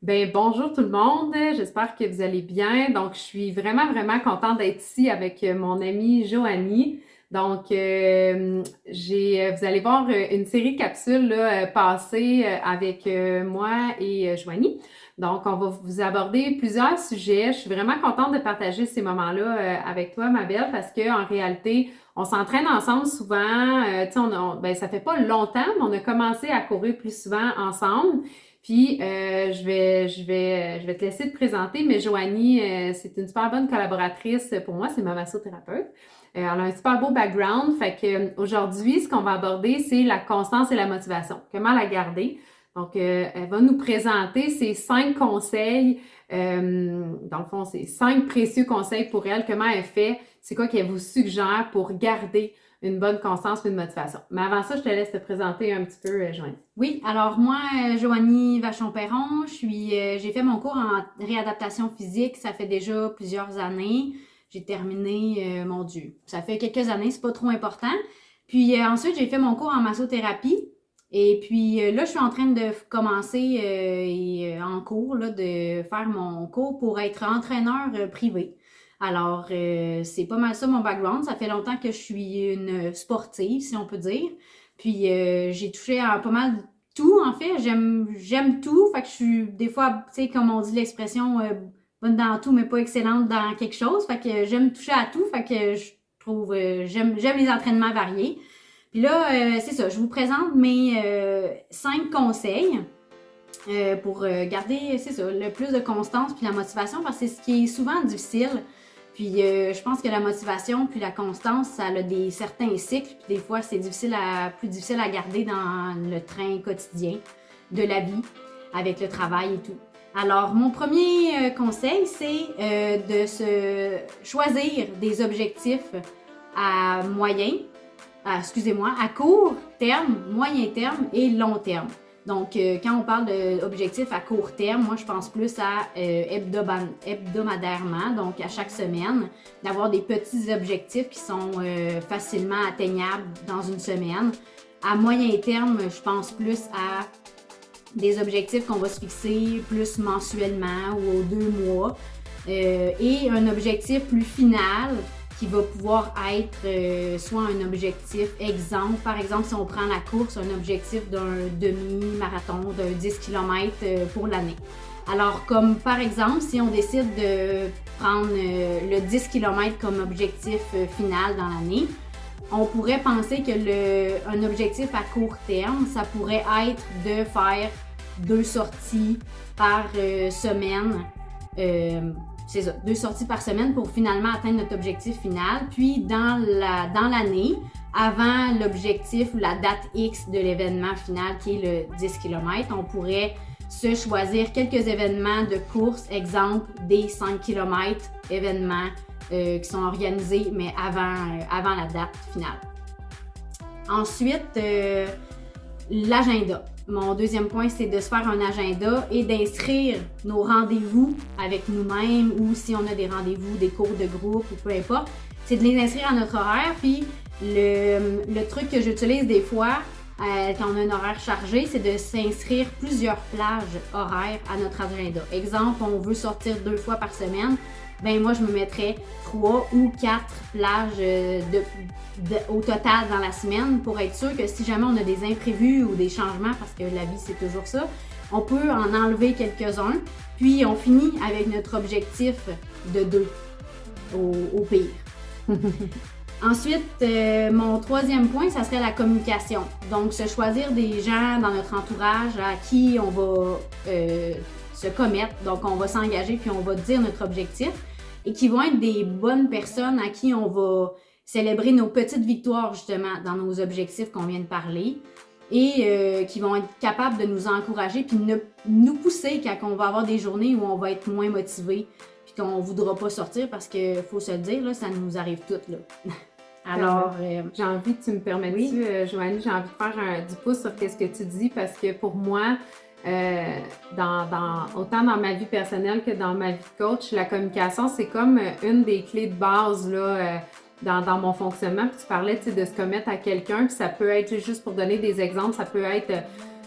Ben bonjour tout le monde, j'espère que vous allez bien. Donc, je suis vraiment contente d'être ici avec mon amie Joanie. Donc, vous allez voir une série de capsules là, passées avec moi et Joanie. Donc, on va vous aborder plusieurs sujets. Je suis vraiment contente de partager ces moments-là avec toi, ma belle, parce que en réalité, on s'entraîne ensemble souvent. Tu sais, ben, ça fait pas longtemps, mais on a commencé à courir plus souvent ensemble. Puis, je vais te laisser te présenter, mais Joanie, c'est une super bonne collaboratrice pour moi, c'est ma massothérapeute. Elle a un super beau background, fait que aujourd'hui, ce qu'on va aborder, c'est la constance et la motivation. Comment la garder? Donc, elle va nous présenter ses 5 conseils. Dans le fond, c'est 5 précieux conseils pour elle. Comment elle fait? C'est quoi qu'elle vous suggère pour garder une bonne constance et une motivation. Mais avant ça, je te laisse te présenter un petit peu, Joanie. Oui, alors moi, Joanie Vachon-Perron, j'ai fait mon cours en réadaptation physique, ça fait déjà plusieurs années. J'ai terminé, mon Dieu, ça fait quelques années, c'est pas trop important. Puis ensuite, j'ai fait mon cours en massothérapie. Et puis là, je suis en train de commencer en cours, là, de faire mon cours pour être entraîneur privé. Alors, c'est pas mal ça mon background. Ça fait longtemps que je suis une sportive, si on peut dire. Puis j'ai touché à pas mal tout, en fait. J'aime tout. Fait que je suis des fois, tu sais, comme on dit l'expression, bonne dans tout, mais pas excellente dans quelque chose. Fait que j'aime toucher à tout. Fait que je trouve, j'aime les entraînements variés. Puis là, c'est ça, je vous présente mes 5 conseils pour garder, c'est ça, le plus de constance puis la motivation parce que c'est ce qui est souvent difficile. Puis je pense que la motivation puis la constance, ça a certains cycles. Puis des fois, c'est plus difficile à garder dans le train quotidien de la vie avec le travail et tout. Alors, mon premier conseil, c'est de se choisir des objectifs à à court terme, moyen terme et long terme. Donc, quand on parle d'objectifs à court terme, moi, je pense plus à hebdomadairement, donc à chaque semaine, d'avoir des petits objectifs qui sont facilement atteignables dans une semaine. À moyen terme, je pense plus à des objectifs qu'on va se fixer plus mensuellement ou aux 2 mois. Et un objectif plus final qui va pouvoir être soit un objectif exemple, par exemple si on prend la course, un objectif d'un demi-marathon, d'un 10 km pour l'année. Alors comme par exemple si on décide de prendre le 10 km comme objectif final dans l'année, on pourrait penser que un objectif à court terme, ça pourrait être de faire 2 sorties par semaine. C'est ça, 2 sorties par semaine pour finalement atteindre notre objectif final. Puis dans l'année, avant l'objectif ou la date X de l'événement final qui est le 10 km, on pourrait se choisir quelques événements de course, exemple des 5 km événements qui sont organisés mais avant la date finale. Ensuite, l'agenda. Mon deuxième point, c'est de se faire un agenda et d'inscrire nos rendez-vous avec nous-mêmes ou si on a des rendez-vous, des cours de groupe ou peu importe, c'est de les inscrire à notre horaire. Puis le truc que j'utilise des fois quand on a un horaire chargé, c'est de s'inscrire plusieurs plages horaires à notre agenda. Exemple, on veut sortir 2 fois par semaine, ben moi je me mettrais 3 ou 4 plages au total dans la semaine pour être sûr que si jamais on a des imprévus ou des changements, parce que la vie c'est toujours ça, on peut en enlever quelques-uns, puis on finit avec notre objectif de 2 au pire. Ensuite, mon troisième point, ça serait la communication. Donc, se choisir des gens dans notre entourage à qui on va se commettre. Donc, on va s'engager puis on va dire notre objectif et qui vont être des bonnes personnes à qui on va célébrer nos petites victoires justement dans nos objectifs qu'on vient de parler et qui vont être capables de nous encourager puis nous pousser quand on va avoir des journées où on va être moins motivé puis qu'on ne voudra pas sortir parce qu'il faut se le dire, là, ça nous arrive toutes. Là. Alors, j'ai envie, tu me permets-tu, oui. Joanie, j'ai envie de faire du pouce sur ce que tu dis parce que pour moi, autant dans ma vie personnelle que dans ma vie de coach, la communication, c'est comme une des clés de base là, dans mon fonctionnement. Puis tu parlais de se commettre à quelqu'un, puis ça peut être, juste pour donner des exemples, ça peut être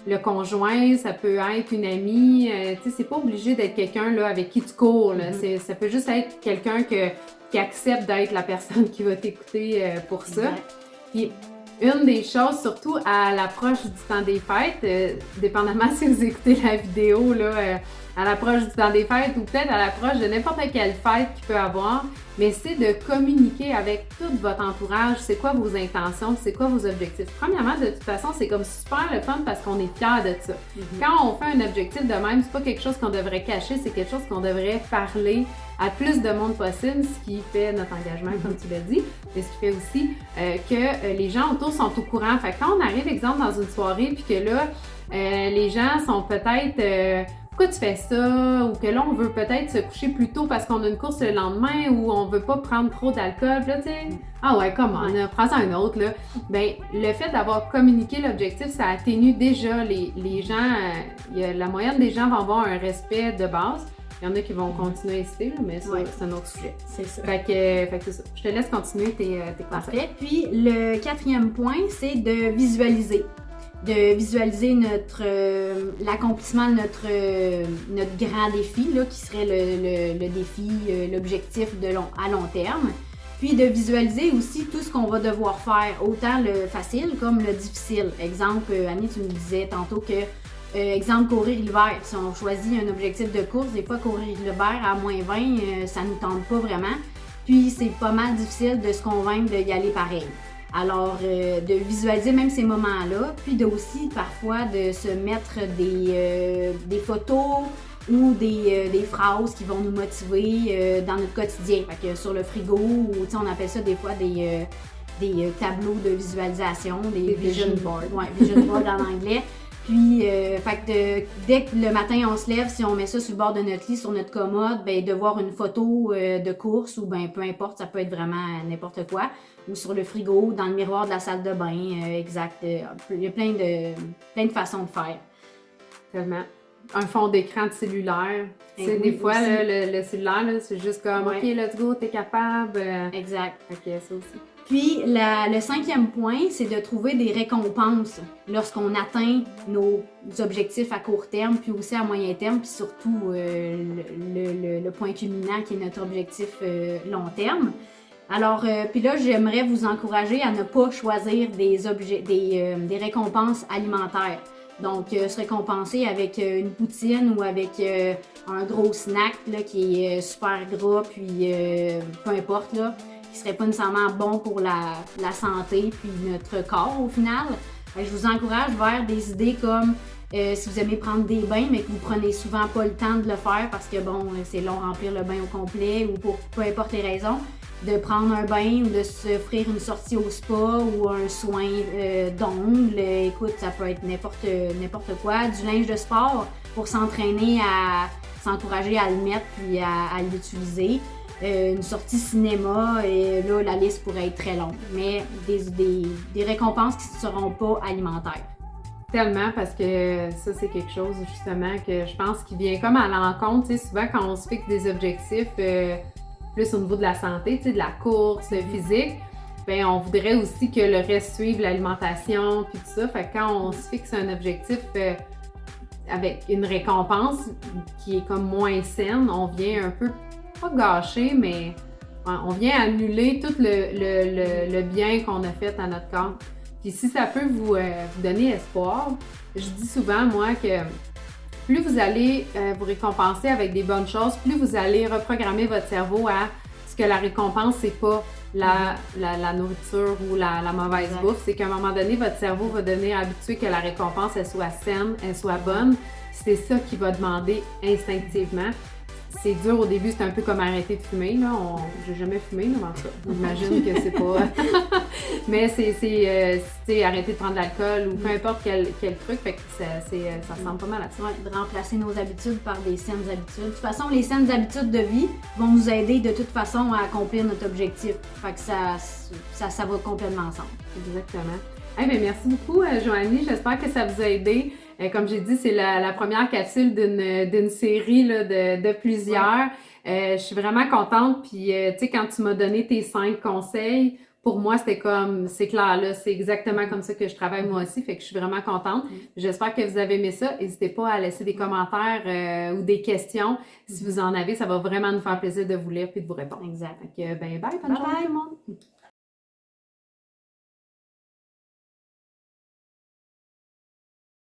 le conjoint, ça peut être une amie. Tu sais, c'est pas obligé d'être quelqu'un là, avec qui tu cours. Là. Ça peut juste être quelqu'un qui accepte d'être la personne qui va t'écouter pour ça. Exact. Puis, une des choses, surtout à l'approche du temps des fêtes, dépendamment si vous écoutez la vidéo, là, à l'approche du temps des fêtes ou peut-être à l'approche de n'importe quelle fête qu'il peut avoir, mais c'est de communiquer avec tout votre entourage, c'est quoi vos intentions, c'est quoi vos objectifs. Premièrement, de toute façon, c'est comme super le fun parce qu'on est fiers de ça. Quand on fait un objectif de même, c'est pas quelque chose qu'on devrait cacher, c'est quelque chose qu'on devrait parler à plus de monde possible, ce qui fait notre engagement, comme tu l'as dit, mais ce qui fait aussi que les gens autour sont au courant. Fait que quand on arrive, exemple, dans une soirée, puis que là, les gens sont peut-être pourquoi tu fais ça? Ou que là, on veut peut-être se coucher plus tôt parce qu'on a une course le lendemain ou on veut pas prendre trop d'alcool. Puis là, tu sais, ah ouais, comment? Prends ça un autre, là. Ben, le fait d'avoir communiqué l'objectif, ça atténue déjà les gens. La moyenne des gens vont avoir un respect de base. Il y en a qui vont continuer à hésiter, là, mais ça, c'est un autre sujet. C'est ça. Fait que c'est ça. Je te laisse continuer tes conseils. Parfait. Puis, le 4e point, c'est de visualiser. De visualiser l'accomplissement de notre grand défi, là, qui serait le défi, l'objectif à long terme. Puis de visualiser aussi tout ce qu'on va devoir faire, autant le facile comme le difficile. Exemple, Annie, tu me disais tantôt que, exemple, courir l'hiver. Si on choisit un objectif de course, des fois courir l'hiver à moins 20, ça ne nous tente pas vraiment. Puis c'est pas mal difficile de se convaincre d'y aller pareil. Alors, de visualiser même ces moments-là, puis aussi parfois de se mettre des photos ou des phrases qui vont nous motiver dans notre quotidien. Fait que sur le frigo, ou on appelle ça des fois des tableaux de visualisation, des vision boards. Ouais, vision board en anglais. Puis, dès que le matin on se lève, si on met ça sur le bord de notre lit, sur notre commode, ben de voir une photo de course ou ben peu importe, ça peut être vraiment n'importe quoi, ou sur le frigo, dans le miroir de la salle de bain, exact. Il y a plein de façons de faire. Tellement. Un fond d'écran de cellulaire. Tu sais, des fois, là, le cellulaire, là, c'est juste comme OK, let's go, t'es capable. Exact. OK, ça aussi. Puis, le 5e point, c'est de trouver des récompenses lorsqu'on atteint nos objectifs à court terme, puis aussi à moyen terme, puis surtout le point culminant qui est notre objectif long terme. Alors, puis là, j'aimerais vous encourager à ne pas choisir des récompenses alimentaires. Donc, se récompenser avec une poutine ou avec un gros snack là, qui est super gras, puis peu importe, là, qui serait pas nécessairement bon pour la santé puis notre corps au final. Je vous encourage vers des idées comme si vous aimez prendre des bains, mais que vous prenez souvent pas le temps de le faire parce que bon, c'est long remplir le bain au complet ou pour peu importe les raisons, de prendre un bain ou de s'offrir une sortie au spa ou un soin d'ongles. Écoute, ça peut être n'importe quoi. Du linge de sport pour s'entraîner à s'encourager à le mettre puis à l'utiliser. Une sortie cinéma, et là, la liste pourrait être très longue, mais des récompenses qui ne seront pas alimentaires. Tellement, parce que ça, c'est quelque chose, justement, que je pense qui vient comme à l'encontre. Tu sais, souvent, quand on se fixe des objectifs plus au niveau de la santé, tu sais, de la course physique, bien, on voudrait aussi que le reste suive l'alimentation, puis tout ça. Fait que quand on se fixe un objectif avec une récompense qui est comme moins saine, on vient un peu pas gâcher, mais on vient annuler tout le bien qu'on a fait à notre corps. Puis si ça peut vous donner espoir, je dis souvent, moi, que plus vous allez vous récompenser avec des bonnes choses, plus vous allez reprogrammer votre cerveau à ce que la récompense, c'est pas la nourriture ou la mauvaise bouffe. C'est qu'à un moment donné, votre cerveau va devenir habitué que la récompense, elle soit saine, elle soit bonne. C'est ça qu'il va demander instinctivement. C'est dur au début, c'est un peu comme arrêter de fumer. Là. J'ai jamais fumé, mais en tout cas, j'imagine que c'est pas. Mais c'est arrêter de prendre de l'alcool ou peu importe quel truc. Fait que ça ressemble pas mal à ça. Ouais, de remplacer nos habitudes par des saines habitudes. De toute façon, les saines habitudes de vie vont nous aider de toute façon à accomplir notre objectif. Fait que ça va complètement ensemble. Exactement. Hey, bien, merci beaucoup, Joanie. J'espère que ça vous a aidé. Comme j'ai dit, c'est la première capsule d'une série là, de plusieurs. Je suis vraiment contente. Puis, tu sais, quand tu m'as donné tes 5 conseils pour moi, c'était comme, c'est clair, là, c'est exactement comme ça que je travaille moi aussi, fait que je suis vraiment contente. J'espère que vous avez aimé ça. N'hésitez pas à laisser des commentaires ou des questions. Si vous en avez, ça va vraiment nous faire plaisir de vous lire puis de vous répondre. Exact. Fait que, ben, bye, bonne Bye journée bye. tout le monde!